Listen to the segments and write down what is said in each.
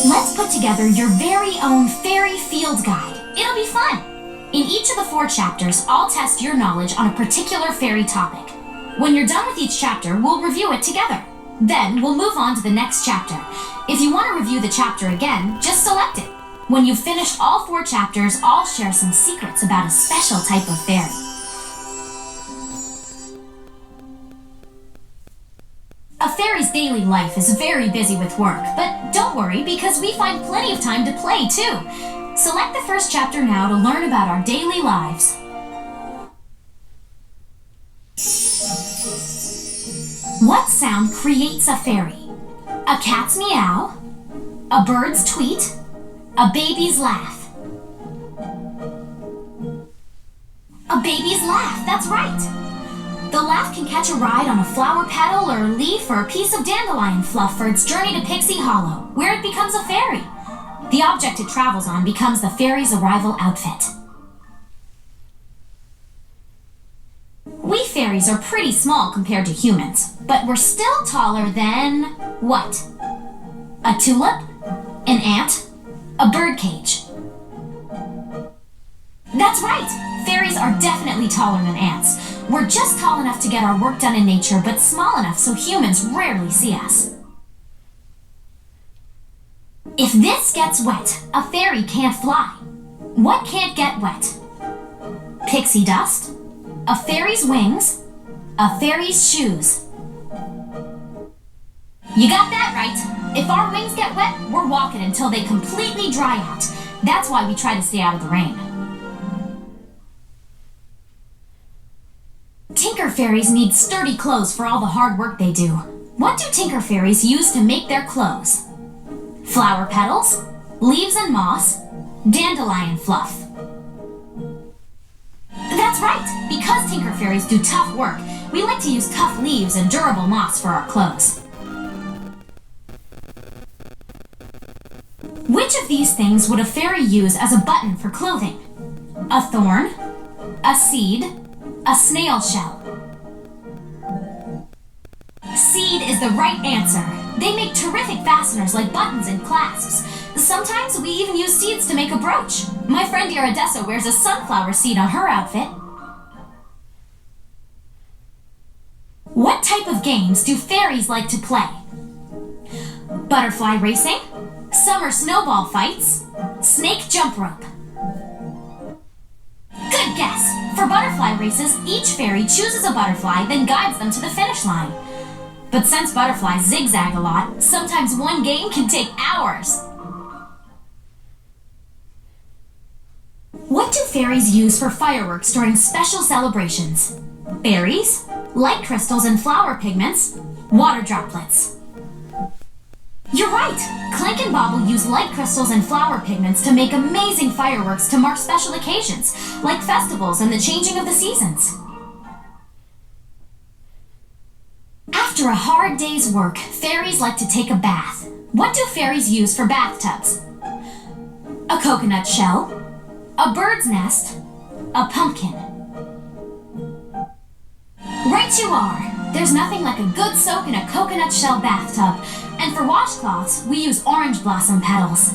Let's put together your very own fairy field guide. It'll be fun! In each of the 4 chapters, I'll test your knowledge on a particular fairy topic. When you're done with each chapter, we'll review it together. Then we'll move on to the next chapter. If you want to review the chapter again, just select it. When you've finished all 4 chapters, I'll share some secrets about a special type of fairy. A fairy's daily life is very busy with work, but don't worry because we find plenty of time to play too. Select the first chapter now to learn about our daily lives. What sound creates a fairy? A cat's meow, a bird's tweet, a baby's laugh. A baby's laugh, that's right. The laugh can catch a ride on a flower petal or a leaf or a piece of dandelion fluff for its journey to Pixie Hollow, where it becomes a fairy. The object it travels on becomes the fairy's arrival outfit. We fairies are pretty small compared to humans, but we're still taller than... what? A tulip? An ant? A birdcage? That's right! Fairies are definitely taller than ants. We're just tall enough to get our work done in nature, but small enough so humans rarely see us. If this gets wet, a fairy can't fly. What can't get wet? Pixie dust? A fairy's wings? A fairy's shoes? You got that right. If our wings get wet, we're walking until they completely dry out. That's why we try to stay out of the rain. Tinker fairies need sturdy clothes for all the hard work they do. What do tinker fairies use to make their clothes? Flower petals, leaves and moss, dandelion fluff. That's right! Because tinker fairies do tough work, we like to use tough leaves and durable moss for our clothes. Which of these things would a fairy use as a button for clothing? A thorn, a seed, a snail shell. Seed is the right answer. They make terrific fasteners like buttons and clasps. Sometimes we even use seeds to make a brooch. My friend Iridessa wears a sunflower seed on her outfit. What type of games do fairies like to play? Butterfly racing, summer snowball fights, snake jump rope. Good guess! For butterfly races, each fairy chooses a butterfly, then guides them to the finish line. But since butterflies zigzag a lot, sometimes one game can take hours. What do fairies use for fireworks during special celebrations? Berries, light crystals and flower pigments, water droplets. You're right! Clink and Bobble use light crystals and flower pigments to make amazing fireworks to mark special occasions, like festivals and the changing of the seasons. After a hard day's work, fairies like to take a bath. What do fairies use for bathtubs? A coconut shell, a bird's nest, a pumpkin. Right you are! There's nothing like a good soak in a coconut shell bathtub, and for washcloths, we use orange blossom petals.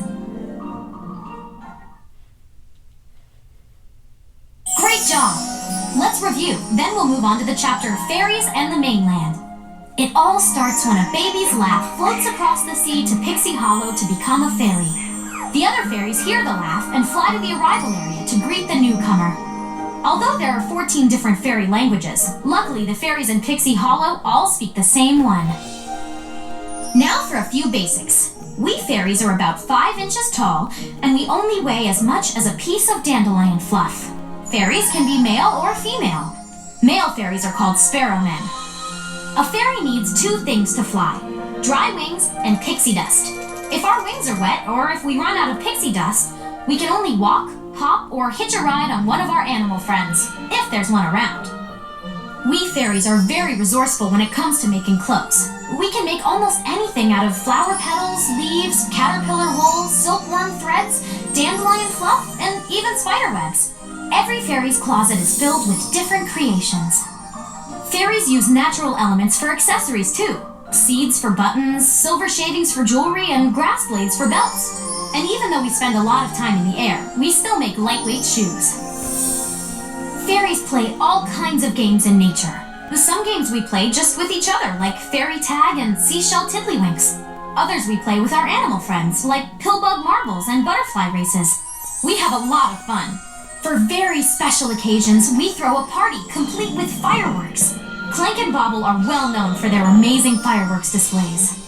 Great job! Let's review, then we'll move on to the chapter Fairies and the Mainland. It all starts when a baby's laugh floats across the sea to Pixie Hollow to become a fairy. The other fairies hear the laugh and fly to the arrival area to greet the newcomer. Although there are 14 different fairy languages, luckily the fairies in Pixie Hollow all speak the same one. Now for a few basics. We fairies are about 5 inches tall, and we only weigh as much as a piece of dandelion fluff. Fairies can be male or female. Male fairies are called sparrowmen. A fairy needs 2 things to fly: dry wings and pixie dust. If our wings are wet, or if we run out of pixie dust, we can only walk, hop, or hitch a ride on one of our animal friends, if there's one around. We fairies are very resourceful when it comes to making clothes. We can make almost anything out of flower petals, leaves, caterpillar wool, silkworm threads, dandelion fluff, and even spider webs. Every fairy's closet is filled with different creations. Fairies use natural elements for accessories too. Seeds for buttons, silver shavings for jewelry, and grass blades for belts. And even though we spend a lot of time in the air, we still make lightweight shoes. Fairies play all kinds of games in nature. Some games we play just with each other, like fairy tag and seashell tiddlywinks. Others we play with our animal friends, like pillbug marbles and butterfly races. We have a lot of fun. For very special occasions, we throw a party complete with fireworks. Clank and Bobble are well known for their amazing fireworks displays.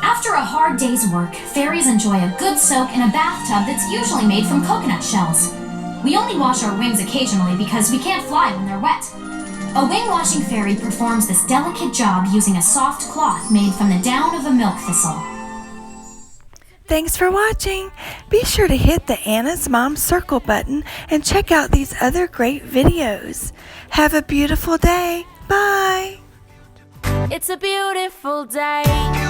After a hard day's work, fairies enjoy a good soak in a bathtub that's usually made from coconut shells. We only wash our wings occasionally because we can't fly when they're wet. A wing-washing fairy performs this delicate job using a soft cloth made from the down of a milk thistle. Thanks for watching. Be sure to hit the Anna's Mom circle button and check out these other great videos. Have a beautiful day. Bye. It's a beautiful day.